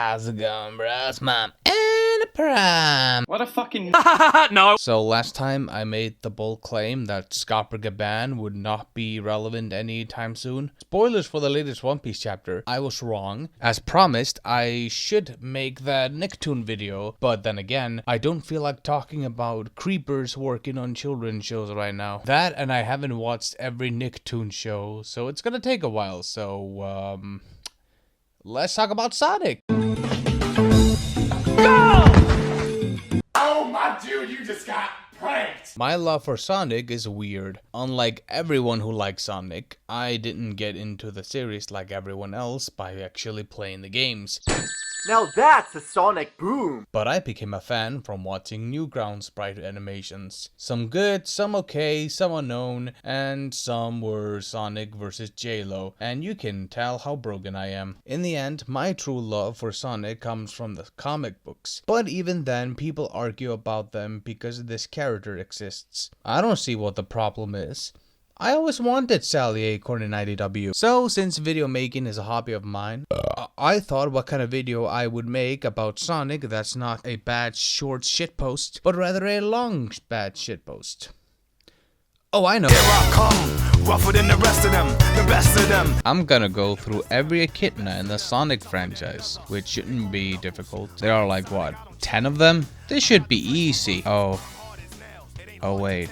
How's it going, bros? Mom and a prime. What a fucking No. So last time I made the bold claim that Gaban would not be relevant anytime soon. Spoilers for the latest One Piece chapter. I was wrong. As promised, I should make that Nicktoon video, but then again, I don't feel like talking about creepers working on children's shows right now. That, and I haven't watched every Nicktoon show, so it's gonna take a while. So let's talk about Sonic. Oh my dude, you just got pranked! My love for Sonic is weird. Unlike everyone who likes Sonic, I didn't get into the series like everyone else by actually playing the games. Now that's a Sonic boom! But I became a fan from watching Newgrounds sprite animations. Some good, some okay, some unknown, and some were Sonic vs. J-Lo, and you can tell how broken I am. In the end, my true love for Sonic comes from the comic books, but even then people argue about them because this character exists. I don't see what the problem is. I always wanted Sally Acorn in IDW. So, since video making is a hobby of mine, I thought what kind of video I would make about Sonic that's not a bad short shitpost, but rather a long bad shitpost. Oh, I know. Here I come, rougher than the rest of them, the best of them. I'm gonna go through every Echidna in the Sonic franchise, which shouldn't be difficult. There are like, what, 10 of them? This should be easy. Oh wait.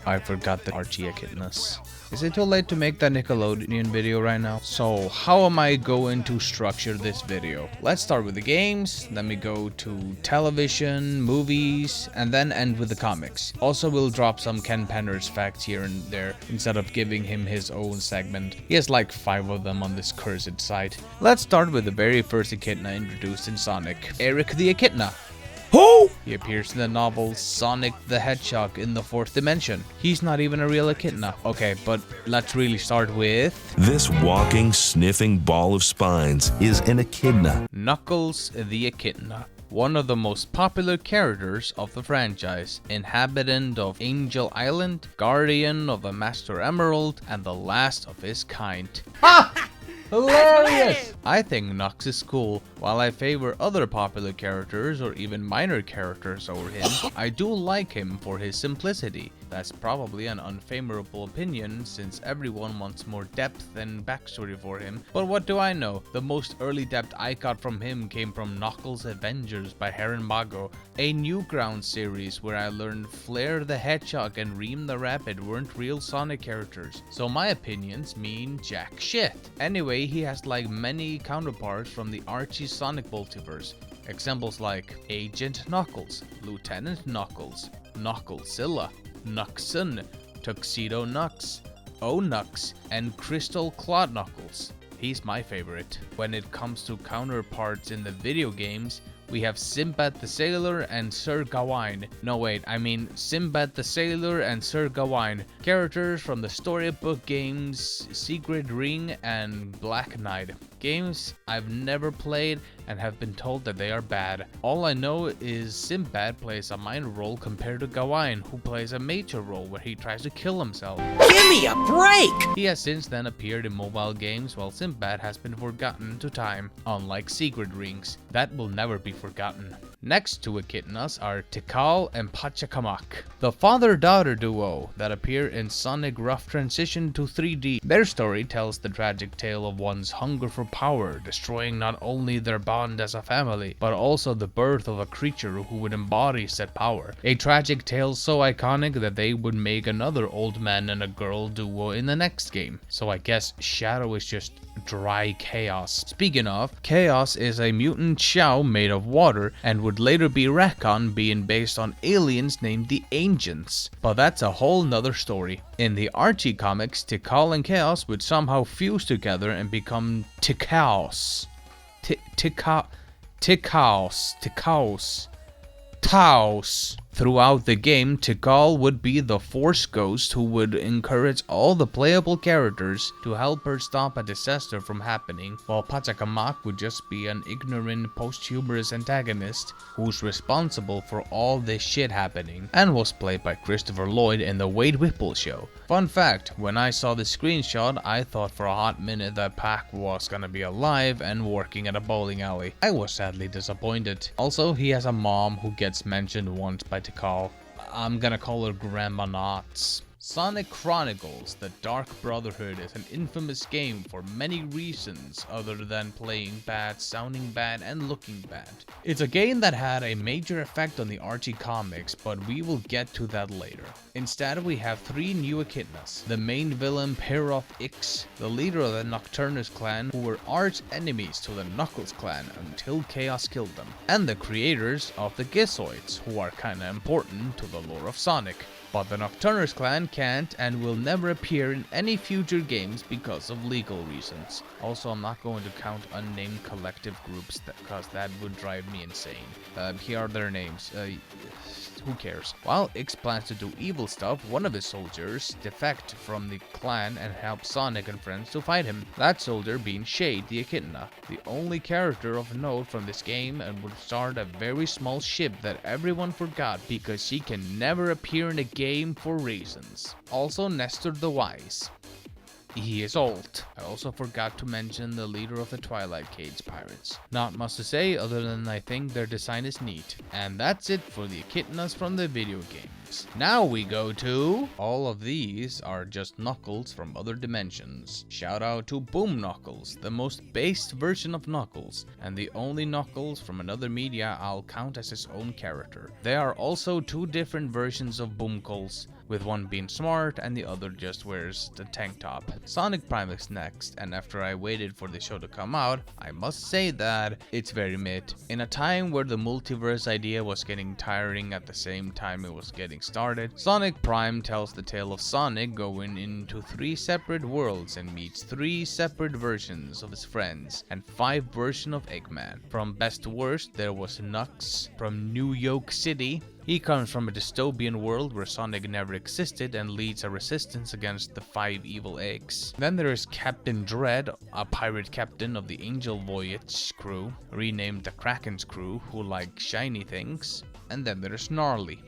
I forgot the Archie Echidnas. Is it too late to make that Nickelodeon video right now? So how am I going to structure this video? Let's start with the games, then we go to television, movies, and then end with the comics. Also, we'll drop some Ken Penner's facts here and there instead of giving him his own segment. He has like 5 of them on this cursed site. Let's start with the very first Echidna introduced in Sonic, Eric the Echidna. Who? He appears in the novel Sonic the Hedgehog in the 4th dimension. He's not even a real Echidna. Okay, but let's really start with... This walking, sniffing ball of spines is an Echidna. Knuckles the Echidna. One of the most popular characters of the franchise, inhabitant of Angel Island, guardian of the Master Emerald, and the last of his kind. Ha! Hilarious! I think Knux is cool. While I favor other popular characters or even minor characters over him, I do like him for his simplicity. That's probably an unfavorable opinion since everyone wants more depth and backstory for him. But what do I know? The most early depth I got from him came from Knuckles Avengers by Heron Mago, a Newgrounds series where I learned Flair the Hedgehog and Reem the Rabbit weren't real Sonic characters. So my opinions mean jack shit. Anyway, he has like many counterparts from the Archie Sonic multiverse. Examples like Agent Knuckles, Lieutenant Knuckles, Knucklezilla, Knuckson, Tuxedo Knux, O-Knux, and Crystal Clawed Knuckles. He's my favorite. When it comes to counterparts in the video games, we have Sinbad the Sailor and Sir Gawain. No wait, I mean Sinbad the Sailor and Sir Gawain. Characters from the storybook games Secret Ring and Black Knight. Games I've never played and have been told that they are bad. All I know is Sinbad plays a minor role compared to Gawain, who plays a major role where he tries to kill himself. Give me a break! He has since then appeared in mobile games while Sinbad has been forgotten to time, unlike Secret Rings. That will never be forgotten. Next to Echidnas are Tikal and Pachacamac, the father-daughter duo that appear in Sonic Rough Transition to 3D. Their story tells the tragic tale of one's hunger for power, destroying not only their bond as a family, but also the birth of a creature who would embody said power. A tragic tale so iconic that they would make another old man and a girl duo in the next game. So I guess Shadow is just dry chaos. Speaking of, Chaos is a mutant Xiao made of water and would later be Rakon, being based on aliens named the Ancients. But that's a whole nother story. In the Archie comics, Tikal and Chaos would somehow fuse together and become Tikaos. Tikaos. Taos. Throughout the game, Tikal would be the Force Ghost who would encourage all the playable characters to help her stop a disaster from happening, while Pachacamac would just be an ignorant, posthumous antagonist who's responsible for all this shit happening, and was played by Christopher Lloyd in the Wade Whipple show. Fun fact, when I saw the screenshot, I thought for a hot minute that Pac was gonna be alive and working at a bowling alley. I was sadly disappointed. Also, he has a mom who gets mentioned once by Tikal. I'm gonna call her Grandma Knots. Sonic Chronicles: The Dark Brotherhood is an infamous game for many reasons other than playing bad, sounding bad, and looking bad. It's a game that had a major effect on the Archie comics, but we will get to that later. Instead, we have three new Echidnas: the main villain Peroth Ix, the leader of the Nocturnus clan, who were arch enemies to the Knuckles clan until Chaos killed them, and the creators of the Gizoids, who are kinda important to the lore of Sonic. But the Nocturnus clan can't and will never appear in any future games because of legal reasons. Also, I'm not going to count unnamed collective groups because that would drive me insane. Here are their names. Who cares? While Ix plans to do evil stuff, one of his soldiers defect from the clan and help Sonic and friends to fight him. That soldier being Shade the Echidna, the only character of note from this game, and would start a very small ship that everyone forgot because she can never appear in a game for reasons. Also, Nestor the Wise. He is old. I also forgot to mention the leader of the Twilight Cage Pirates. Not much to say other than I think their design is neat. And that's it for the Echidnas from the video games. Now we go to... all of these are just Knuckles from other dimensions. Shout out to Boom Knuckles, the most based version of Knuckles, and the only Knuckles from another media I'll count as his own character. There are also two different versions of Boomkles, with one being smart and the other just wears the tank top. Sonic Prime is next, and after I waited for the show to come out, I must say that it's very mid. In a time where the multiverse idea was getting tiring at the same time it was getting started, Sonic Prime tells the tale of Sonic going into 3 separate worlds and meets 3 separate versions of his friends and 5 versions of Eggman. From best to worst, there was Nux from New York City. He comes from a dystopian world where Sonic never existed and leads a resistance against the 5 evil eggs. Then there is Captain Dread, a pirate captain of the Angel Voyage crew, renamed the Kraken's crew, who like shiny things. And then there's Gnarly.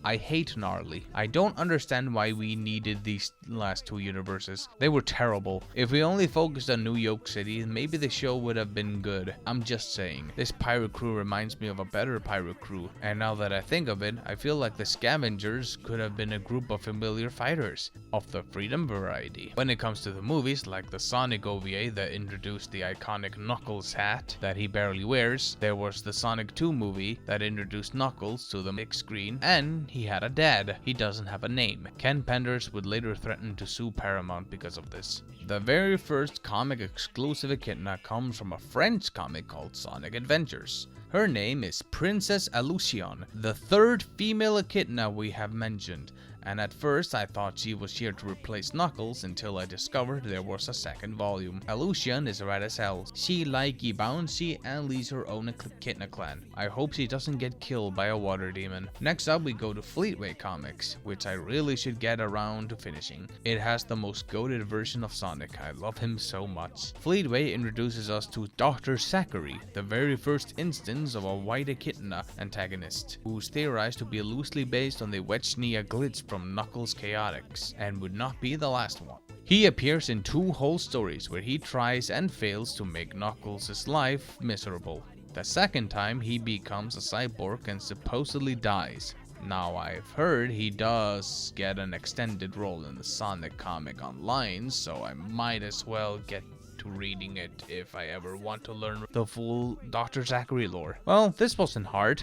I hate Gnarly. I don't understand why we needed these last 2 universes. They were terrible. If we only focused on New York City, maybe the show would have been good. I'm just saying. This pirate crew reminds me of a better pirate crew. And now that I think of it, I feel like the Scavengers could have been a group of familiar fighters of the Freedom variety. When it comes to the movies, like the Sonic OVA that introduced the iconic Knuckles hat that he barely wears, there was the Sonic 2 movie that introduced Knuckles to the big screen, and he had a dad. He doesn't have a name. Ken Penders would later threaten to sue Paramount because of this. The very first comic exclusive Echidna comes from a French comic called Sonic Adventures. Her name is Princess Alucion, the 3rd female Echidna we have mentioned. And at first I thought she was here to replace Knuckles until I discovered there was a 2nd volume. Alucion is rad as hell. She likey bouncy and leads her own Echidna clan. I hope she doesn't get killed by a water demon. Next up we go to Fleetway Comics, which I really should get around to finishing. It has the most goated version of Sonic. I love him so much. Fleetway introduces us to Dr. Zachary, the very first instance of a white Echidna antagonist, who's theorized to be loosely based on the Wechnia glitch from Knuckles Chaotix, and would not be the last one. He appears in 2 whole stories where he tries and fails to make Knuckles' life miserable. The 2nd time he becomes a cyborg and supposedly dies. Now I've heard he does get an extended role in the Sonic comic online, so I might as well get to reading it if I ever want to learn the full Dr. Zachary lore. Well, this wasn't hard.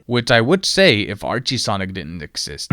Which I would say if Archie Sonic didn't exist.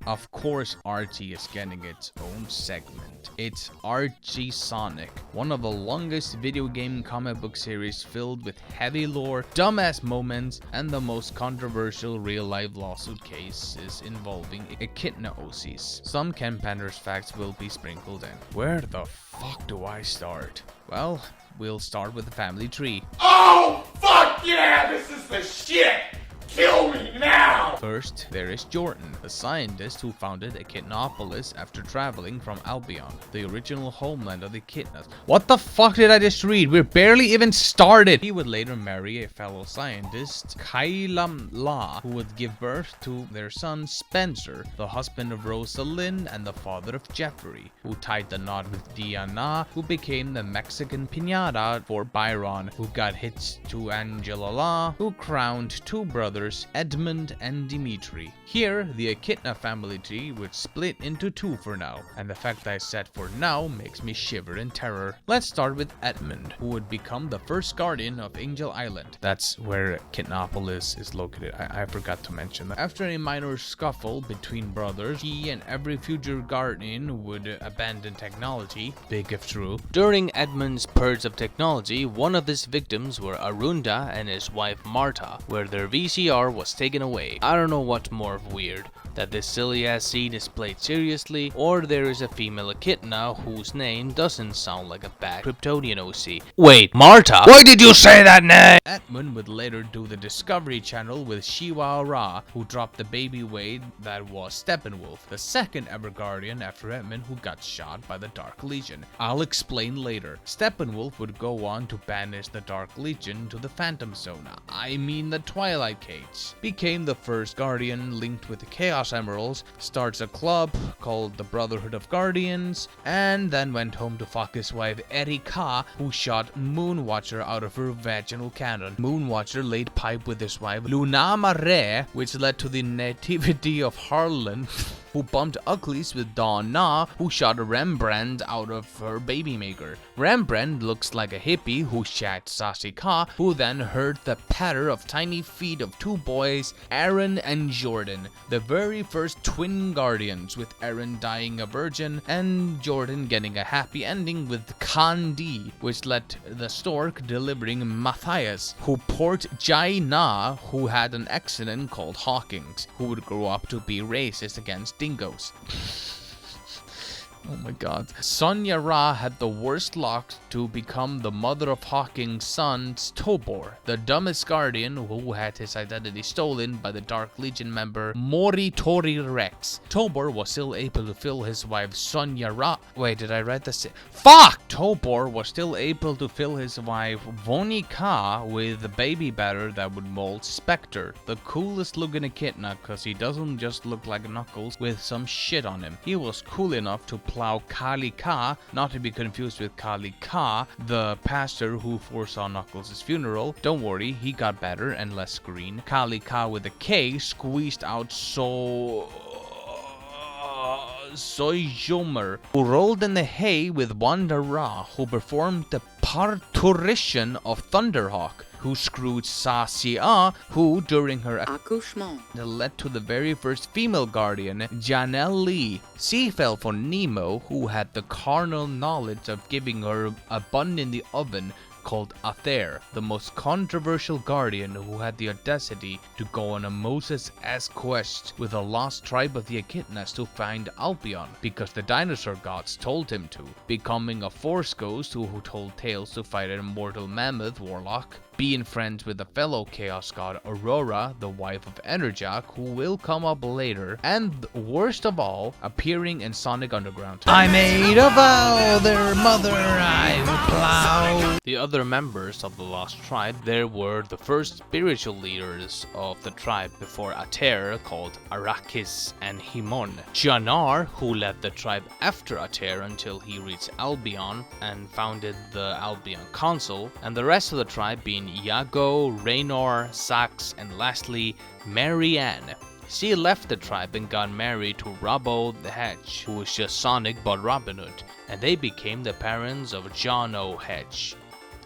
Of course course Archie is getting its own segment. It's Archie Sonic, one of the longest video game comic book series filled with heavy lore, dumbass moments, and the most controversial real-life lawsuit cases involving Echidna OCs. Some Ken Pander's facts will be sprinkled in. Where the fuck do I start? Well, we'll start with the family tree. Oh, fuck yeah, this is the shit! Kill me now! First, there is Jordan, a scientist who founded Echidnopolis after traveling from Albion, the original homeland of the Echidnas. What the fuck did I just read? We're barely even started! He would later marry a fellow scientist, Kailam La, who would give birth to their son Spencer, the husband of Rosalind and the father of Jeffrey, who tied the knot with Diana, who became the Mexican piñata for Byron, who got hitched to Angela La, who crowned two brothers, Edmund and Dimitri. Here, the Echidna family tree would split into two for now, and the fact I said for now makes me shiver in terror. Let's start with Edmund, who would become the first guardian of Angel Island. That's where Echidnopolis is located. I forgot to mention that. After a minor scuffle between brothers, he and every future guardian would abandon technology, big if true. During Edmund's purge of technology, one of his victims were Arunda and his wife Marta, where their VCR was taken away. I don't know what's more weird, that this silly ass scene is played seriously, or there is a female Echidna whose name doesn't sound like a bad Kryptonian OC. Wait, Marta? Why did you say that name? Edmund would later do the Discovery Channel with Shiva Ra, who dropped the baby Wade that was Steppenwolf, the second ever guardian after Edmund, who got shot by the Dark Legion. I'll explain later. Steppenwolf would go on to banish the Dark Legion to the Phantom Zone, I mean the Twilight Cage. Became the first guardian linked with the Chaos Emeralds, starts a club called the Brotherhood of Guardians, and then went home to fuck his wife Erika, who shot Moonwatcher out of her vaginal cannon. Moonwatcher laid pipe with his wife Luna Mare, which led to the nativity of Harlan, who bumped uglies with Dawn Na, who shot a Rembrandt out of her baby maker. Rembrandt looks like a hippie who shot Sasika, who then heard the patter of tiny feet of two boys, Aaron and Jordan, the very first twin guardians, with Aaron dying a virgin and Jordan getting a happy ending with Kandi, which led the stork delivering Matthias, who port Jai Na, who had an accident called Hawkins, who would grow up to be racist against dingoes. Oh my god. Sonia Ra had the worst luck to become the mother of Hawking's sons, Tobor, the dumbest guardian who had his identity stolen by the Dark Legion member Moritori Rex. Tobor was still able to fill his wife Sonia Ra. Wait, did I write this? Fuck! Tobor was still able to fill his wife Vonika with the baby batter that would mold Spectre, the coolest looking Echidna, cause he doesn't just look like Knuckles with some shit on him. He was cool enough to plow Kali Ka, not to be confused with Kali Ka, the pastor who foresaw Knuckles' funeral. Don't worry, he got better and less green. Kali Ka with a K squeezed out Soyjomer, who rolled in the hay with Wanda Ra, who performed the parturition of Thunderhawk, who screwed Sasia, who during her accouchement led to the very first female guardian, Janelle Lee. She fell for Nemo, who had the carnal knowledge of giving her a bun in the oven called Ather, the most controversial guardian who had the audacity to go on a Moses-esque quest with the lost tribe of the Echidnas to find Albion, because the dinosaur gods told him to, becoming a force ghost who told tales to fight an immortal mammoth warlock, being friends with a fellow chaos god Aurora, the wife of Enerjak, who will come up later, and worst of all, appearing in Sonic Underground. I made a vow, their mother I would plow. The other members of the Lost Tribe, there were the first spiritual leaders of the tribe before Ater, called Arrakis and Himon. Janar, who led the tribe after Ater until he reached Albion and founded the Albion Council, and the rest of the tribe being Iago, Raynor, Sax, and lastly, Marianne. She left the tribe and got married to Robbo the Hedge, who was just Sonic but Robin Hood, and they became the parents of John O. Hedge.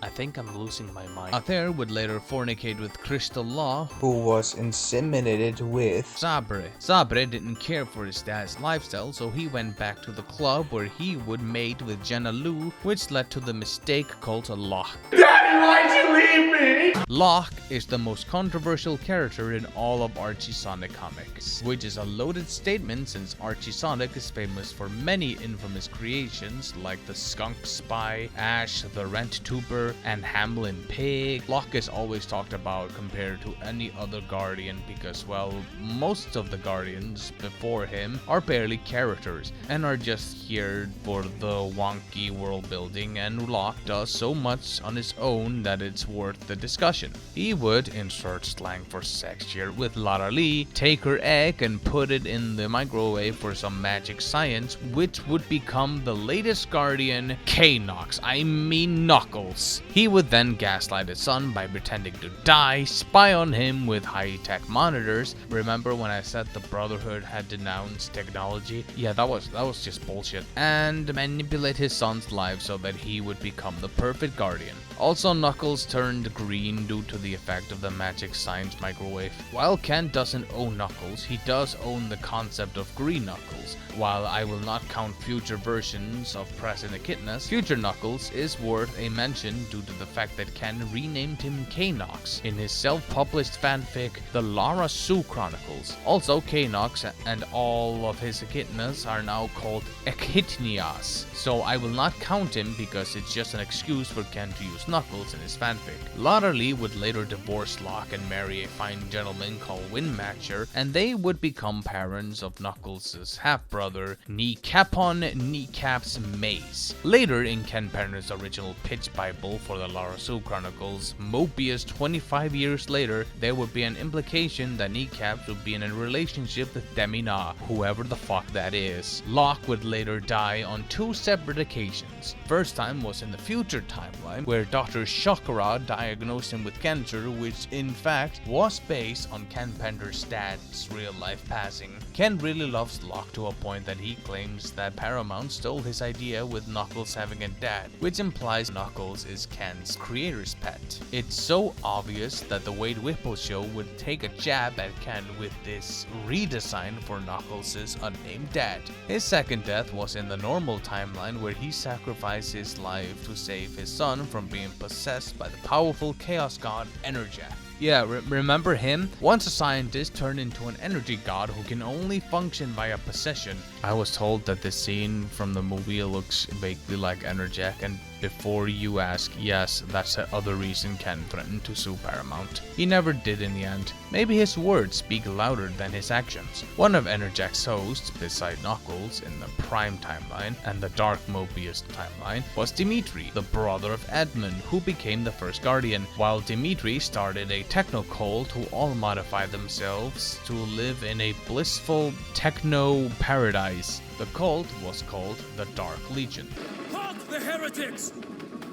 I think I'm losing my mind. Aether would later fornicate with Crystal Law, who was inseminated with Sabre. Sabre didn't care for his dad's lifestyle, so he went back to the club where he would mate with Jenna Lou, which led to the mistake called Locke. Daddy, why'd you leave me? Locke is the most controversial character in all of Archie Sonic comics, which is a loaded statement since Archie Sonic is famous for many infamous creations like the Skunk Spy, Ash the Rent Tuber, and Hamlin Pig. Locke is always talked about compared to any other Guardian because, well, most of the Guardians before him are barely characters and are just here for the wonky world building, and Locke does so much on his own that it's worth the discussion. He would, insert slang for sex here, with Lara Lee, take her egg and put it in the microwave for some magic science, which would become the latest Guardian, K-Nox, I mean Knuckles. He would then gaslight his son by pretending to die, spy on him with high-tech monitors. Remember when I said the Brotherhood had denounced technology? Yeah, that was just bullshit. And manipulate his son's life so that he would become the perfect Guardian. Also, Knuckles turned green due to the effect of the magic science microwave. While Ken doesn't own Knuckles, he does own the concept of Green Knuckles. While I will not count future versions of present Echidnas, future Knuckles is worth a mention due to the fact that Ken renamed him K-Nox in his self-published fanfic, The Lara Sue Chronicles. Also, K-Nox and all of his Echidnas are now called Echidnias, so I will not count him because it's just an excuse for Ken to use Knuckles in his fanfic. Lara Lee would later divorce Locke and marry a fine gentleman called Windmatcher, and they would become parents of Knuckles' half-brother, Kneecapon Kneecaps Maze. Later in Ken Penner's original pitch bible for the Lara Sue Chronicles, Mobius 25 years later, there would be an implication that Kneecaps would be in a relationship with Demina, whoever the fuck that is. Locke would later die on 2 separate occasions. First time was in the future timeline, where Dr. Shakura diagnosed him with cancer, which in fact was based on Ken Penner's dad's real-life passing. Ken really loves Locke to a point that he claims that Paramount stole his idea with Knuckles having a dad, which implies Knuckles is Ken's creator's pet. It's so obvious that the Wade Whipple show would take a jab at Ken with this redesign for Knuckles' unnamed dad. His second death was in the normal timeline, where he sacrificed his life to save his son from being possessed by the powerful chaos god Enerjack. Yeah, remember him? Once a scientist turned into an energy god who can only function via possession. I was told that this scene from the movie looks vaguely like Enerjack, and before you ask, yes, that's the other reason Ken threatened to sue Paramount. He never did in the end. Maybe his words speak louder than his actions. One of Enerjack's hosts, beside Knuckles in the Prime timeline and the Dark Mobius timeline, was Dimitri, the brother of Edmund, who became the first Guardian, while Dimitri started a techno cult who all modified themselves to live in a blissful techno paradise. The cult was called the Dark Legion. Halt the heretics!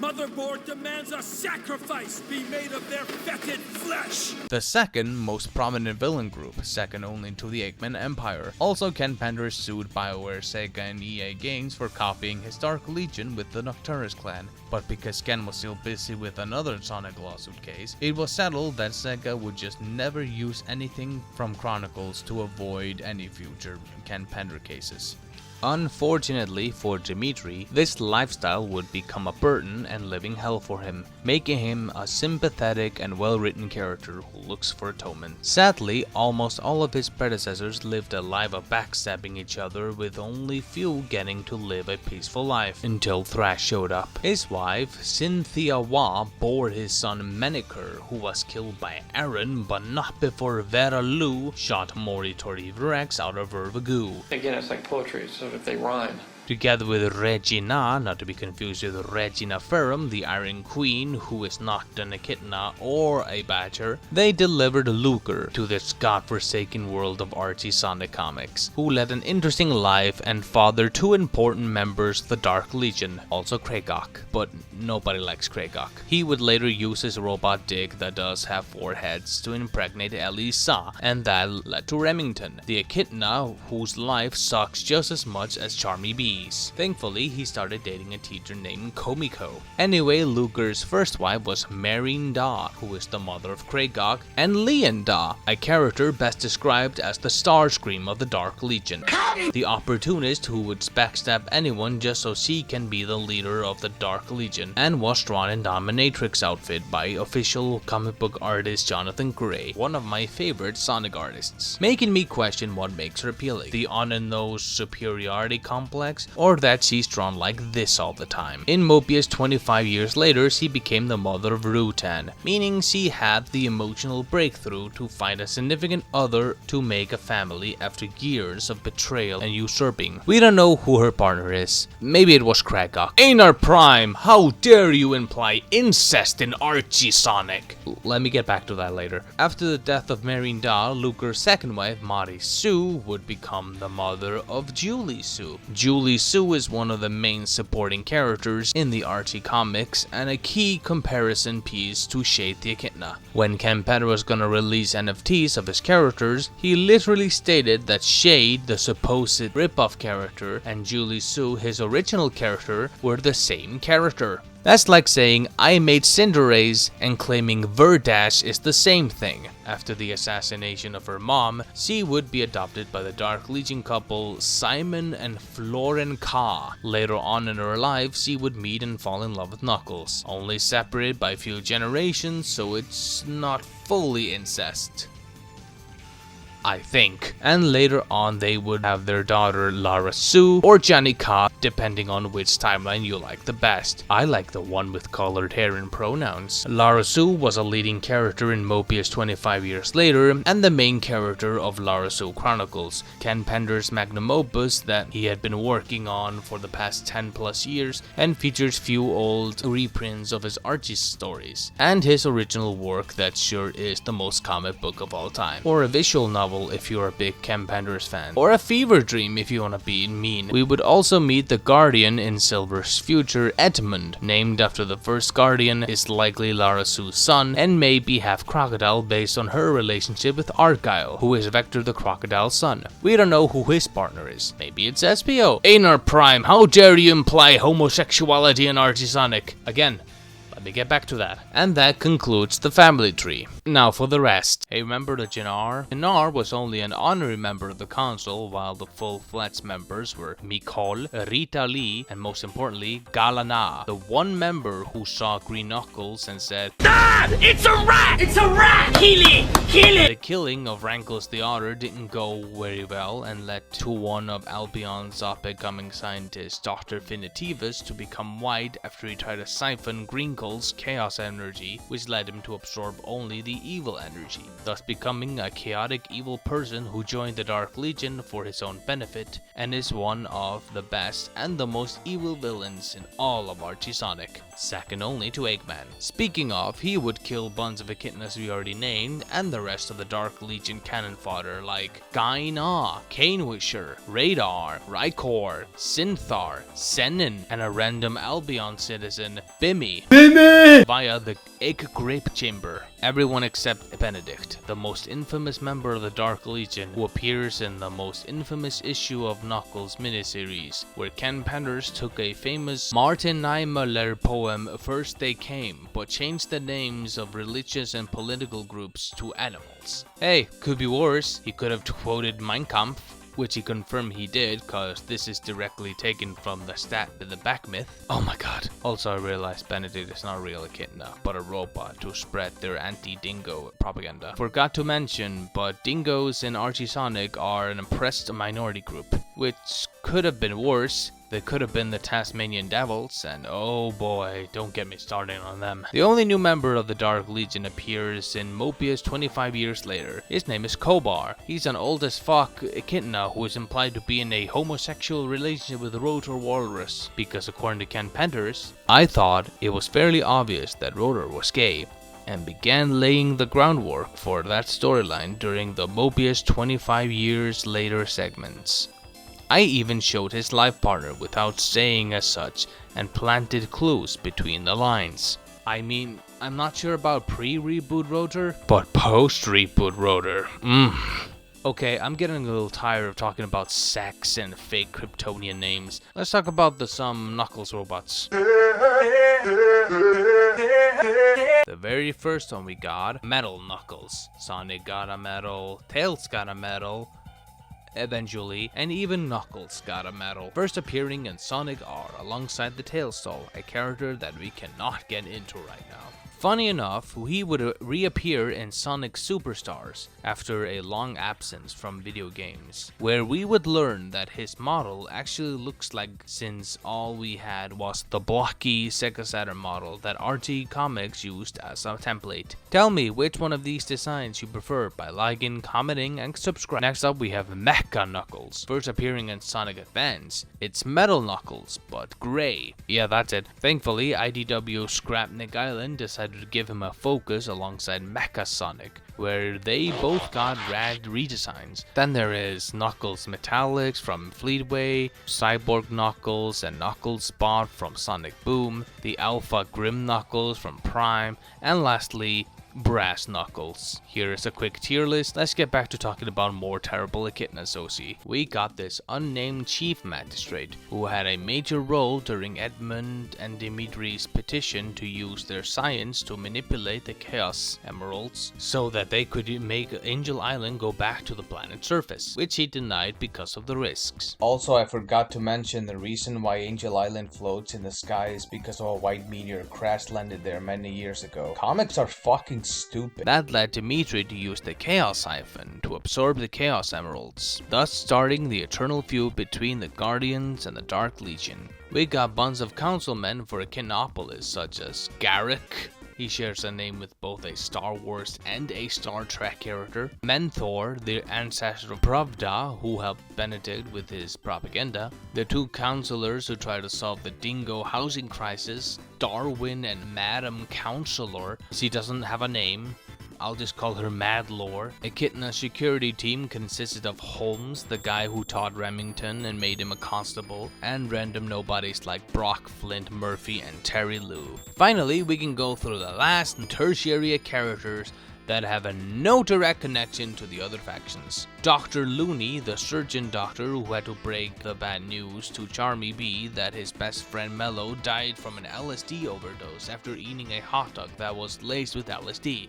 Motherboard demands a sacrifice be made of their fetid flesh! The second most prominent villain group, second only to the Eggman Empire. Also, Ken Penner sued BioWare, Sega, and EA Games for copying his Dark Legion with the Nocturus clan. But because Ken was still busy with another Sonic lawsuit case, it was settled that Sega would just never use anything from Chronicles to avoid any future Ken Penner cases. Unfortunately for Dimitri, this lifestyle would become a burden and living hell for him, making him a sympathetic and well-written character who looks for atonement. Sadly, almost all of his predecessors lived a life of backstabbing each other, with only few getting to live a peaceful life, until Thrash showed up. His wife, Cynthia Waugh, bore his son Meniker, who was killed by Aaron, but not before Vera Lou shot Moritori Rex out of Vervagoo. Again, it's like poetry, so if they rhyme. Together with Regina, not to be confused with Regina Ferrum, the Iron Queen, who is not an Echidna or a Badger, they delivered Luker to this godforsaken world of Archie Sonic comics, who led an interesting life and fathered 2 important members of the Dark Legion, also Kragok, but nobody likes Kragok. He would later use his robot dick that does have 4 heads to impregnate Elisa, and that led to Remington, the Echidna whose life sucks just as much as Charmy Bee. peace. Thankfully, he started dating a teacher named Komiko. Anyway, Luger's first wife was Marine Da, who is the mother of Kragok, and Leon Da, a character best described as the Starscream of the Dark Legion. The opportunist who would backstab anyone just so she can be the leader of the Dark Legion, and was drawn in dominatrix outfit by official comic book artist Jonathan Gray, one of my favorite Sonic artists, making me question what makes her appealing: the on-and-nose superiority complex, or that she's drawn like this all the time. In Mobius 25 years later, she became the mother of Rutan, meaning she had the emotional breakthrough to find a significant other to make a family after years of betrayal and usurping. We don't know who her partner is. Maybe it was Kragok. Einar Prime, how dare you imply incest in Archie Sonic? Let me get back to that later. After the death of Marine Da, Luger's second wife, Mari Sue, would become the mother of Julie Sue. Julie Sue is one of the main supporting characters in the Archie comics and a key comparison piece to Shade the Echidna. When Ken Penner was gonna release NFTs of his characters, he literally stated that Shade, the supposed ripoff character, and Julie Sue, his original character, were the same character. That's like saying I made Cinderace and claiming Verdash is the same thing. After the assassination of her mom, she would be adopted by the Dark Legion couple Simon and Florin Ka. Later on in her life, she would meet and fall in love with Knuckles, only separated by a few generations, so it's not fully incest, I think. And later on they would have their daughter Lara Sue or Janika, depending on which timeline you like the best. I like the one with colored hair and pronouns. Lara Sue was a leading character in Mobius 25 years later and the main character of Lara Sue Chronicles, Ken Pender's magnum opus that he had been working on for the past 10 plus years, and features few old reprints of his Archie stories and his original work that sure is the most comic book of all time, or a visual novel if you're a big Ken Penders fan, or a fever dream if you want to be mean. We would also meet the Guardian in Silver's future, Edmund, named after the first Guardian, is likely Lara Sue's son, and maybe half crocodile based on her relationship with Argyle, who is Vector the Crocodile's son. We don't know who his partner is. Maybe it's SPO. Einar Prime, how dare you imply homosexuality in Archie Sonic? Again, let me get back to that. And that concludes the family tree. Now for the rest. Hey, remember the Jinar? Jinar was only an honorary member of the council, while the full-fledged members were Mikol, Rita Lee, and most importantly, Galana, the one member who saw Green Knuckles and said, "Dad, it's a rat! It's a rat! Kill it! Kill it!" The killing of Rankles the Otter didn't go very well and led to one of Albion's up-and-coming scientists, Dr. Finitivus, to become white after he tried to siphon Greenkle's chaos energy, which led him to absorb only the evil energy, thus becoming a chaotic evil person who joined the Dark Legion for his own benefit, and is one of the best and the most evil villains in all of Archie Sonic, second only to Eggman. Speaking of, he would kill bunch of echidnas we already named, and the rest of the Dark Legion cannon fodder like Gaina, Canewisher, Radar, Rykor, Synthar, Senin, and a random Albion citizen, Bimmy, via the Egg Grape Chamber. Everyone except Benedict, the most infamous member of the Dark Legion, who appears in the most infamous issue of Knuckles miniseries, where Ken Penders took a famous Martin Niemöller poem, First They Came, but changed the names of religious and political groups to animals. Hey, could be worse. He could have quoted Mein Kampf, which he confirmed he did, cause this is directly taken from the stat in the back myth. Oh my god. Also, I realized Benedict is not real Echidna, but a robot to spread their anti-dingo propaganda. Forgot to mention, but dingoes in Archie Sonic are an oppressed minority group, which could have been worse. They could have been the Tasmanian Devils, and oh boy, don't get me started on them. The only new member of the Dark Legion appears in Mobius 25 years later. His name is Kobar. He's an old as fuck Echidna who is implied to be in a homosexual relationship with Rotor Walrus, because according to Ken Penders, I thought it was fairly obvious that Rotor was gay, and began laying the groundwork for that storyline during the Mobius 25 years later segments. I even showed his life partner without saying as such, and planted clues between the lines. I mean, I'm not sure about pre-reboot Rotor, but post-reboot Rotor, Okay, I'm getting a little tired of talking about sex and fake Kryptonian names. Let's talk about some Knuckles robots. The very first one we got, Metal Knuckles. Sonic got a medal, Tails got a medal, eventually, and even Knuckles got a medal. First appearing in Sonic R alongside the Tails doll, a character that we cannot get into right now. Funny enough, he would reappear in Sonic Superstars after a long absence from video games, where we would learn that his model actually looks like, since all we had was the blocky Sega Saturn model that RT Comics used as a template. Tell me which one of these designs you prefer by liking, commenting, and subscribing. Next up we have Mecha Knuckles, first appearing in Sonic Advance. It's Metal Knuckles, but gray. Yeah, that's it. Thankfully, IDW scrapped Nick Island decided to give him a focus alongside Mecha Sonic, where they both got rad redesigns. Then there is Knuckles Metallics from Fleetway, Cyborg Knuckles and Knuckles Spot from Sonic Boom, the Alpha Grim Knuckles from Prime, and lastly, Brass Knuckles. Here is a quick tier list. Let's get back to talking about more terrible Echidna Soci. We got this unnamed chief magistrate who had a major role during Edmund and Dimitri's petition to use their science to manipulate the Chaos Emeralds so that they could make Angel Island go back to the planet's surface, which he denied because of the risks. Also, I forgot to mention the reason why Angel Island floats in the sky is because of a white meteor crash landed there many years ago. Comics are fucking stupid. That led Dimitri to use the Chaos Siphon to absorb the Chaos Emeralds, thus starting the eternal feud between the Guardians and the Dark Legion. We got bunch of councilmen for Echidnopolis such as Garrick. He shares a name with both a Star Wars and a Star Trek character. Mentor, the ancestor of Pravda, who helped Benedict with his propaganda. The two counselors who try to solve the Dingo housing crisis, Darwin and Madam Counselor. She doesn't have a name. I'll just call her Mad Lore. Echidna's security team consisted of Holmes, the guy who taught Remington and made him a constable, and random nobodies like Brock, Flint, Murphy, and Terry Lou. Finally, we can go through the last and tertiary characters that have no direct connection to the other factions. Dr. Looney, the surgeon doctor who had to break the bad news to Charmy B that his best friend Mello died from an LSD overdose after eating a hot dog that was laced with LSD.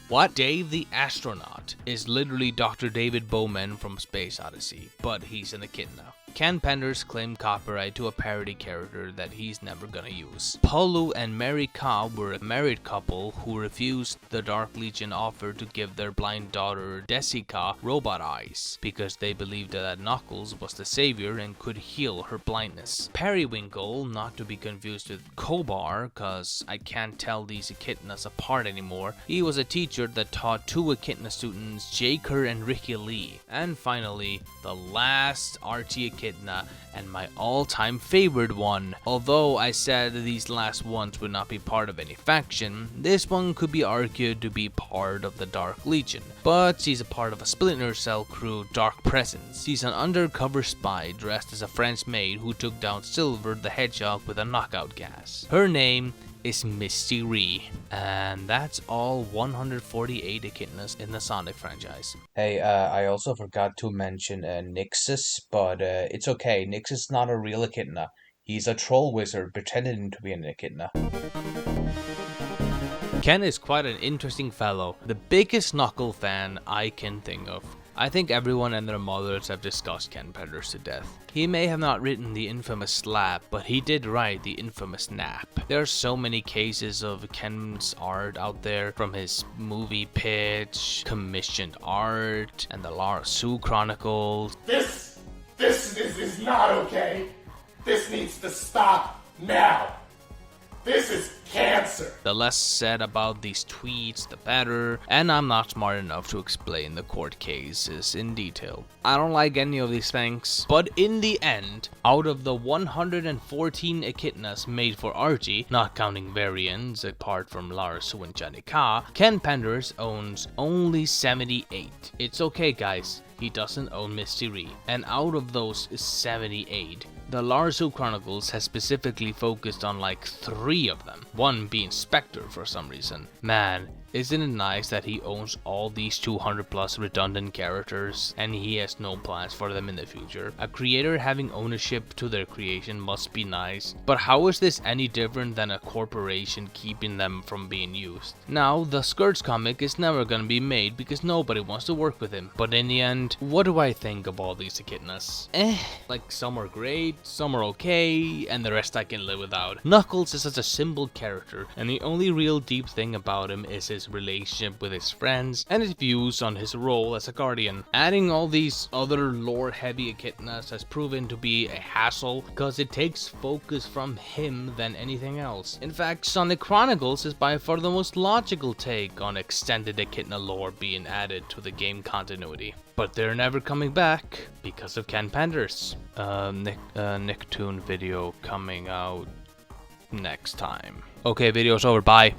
What? Dave the Astronaut is literally Dr. David Bowman from Space Odyssey, but he's an Echidna. Ken Penders claimed copyright to a parody character that he's never gonna use. Polu and Mary Cobb were a married couple who refused the Dark Legion offer to give their blind daughter Desica robot eyes because they believed that Knuckles was the savior and could heal her blindness. Periwinkle, not to be confused with Kobar, cause I can't tell these Echidnas apart anymore. He was a teacher that taught two Echidna students, Jaker and Ricky Lee. And finally, the last RT Echidna, and my all-time favorite one. Although I said these last ones would not be part of any faction, this one could be argued to be part of the Dark Legion, but she's a part of a Splinter Cell crew, Dark Presence. She's an undercover spy dressed as a French maid who took down Silver the Hedgehog with a knockout gas. Her name is Misty Ree. And that's all 148 Echidnas in the Sonic franchise. Hey, I also forgot to mention Nixus, but it's okay. Nixus is not a real Echidna. He's a troll wizard pretending to be an Echidna. Ken is quite an interesting fellow, the biggest Knuckle fan I can think of. I think everyone and their mothers have discussed Ken Penders to death. He may have not written the infamous slap, but he did write the infamous nap. There are so many cases of Ken's art out there, from his movie pitch, commissioned art, and the Lara Sue Chronicles. This is not okay. This needs to stop now. This is cancer. The less said about these tweets, the better, and I'm not smart enough to explain the court cases in detail. I don't like any of these things, but in the end, out of the 114 Echidnas made for Archie, not counting variants apart from Lara Sue and Johnny Ka, Ken Penders owns only 78. It's okay guys, he doesn't own Misty Ree. And out of those 78, the Lara Sue Chronicles has specifically focused on like 3 of them, one being Spectre for some reason. Man, Isn't it nice that he owns all these 200 plus redundant characters and he has no plans for them in the future? A creator having ownership to their creation must be nice, but how is this any different than a corporation keeping them from being used? Now, the Scourge comic is never gonna be made because nobody wants to work with him, but in the end, what do I think of all these Echidnas? Like some are great, some are okay, and the rest I can live without. Knuckles is such a simple character, and the only real deep thing about him is his relationship with his friends and his views on his role as a guardian. Adding all these other lore heavy Echidnas has proven to be a hassle because it takes focus from him than anything else. In fact, Sonic Chronicles is by far the most logical take on extended Echidna lore being added to the game continuity. But they're never coming back because of Ken Penders. Nicktoon video coming out next time. Okay, video's over, bye.